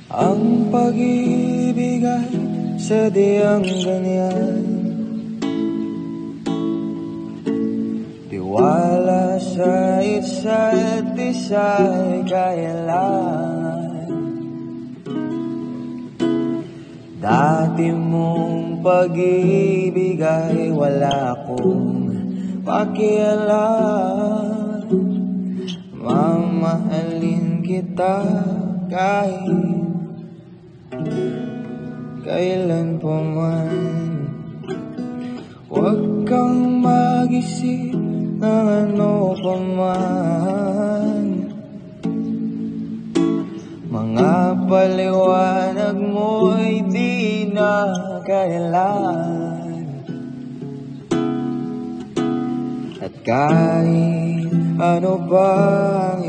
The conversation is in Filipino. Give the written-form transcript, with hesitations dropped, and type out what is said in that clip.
Ang pag-ibig ay sadyang ganyan, tiwala sa isa't isa'y kailangan. Dati mong pag-ibig ay wala akong pakialam. Mamahalin kita kahit kailan pa man. Huwag kang mag-isip ng ano pa man. Mga paliwanag mo'y di na kailan. At kahit ano bang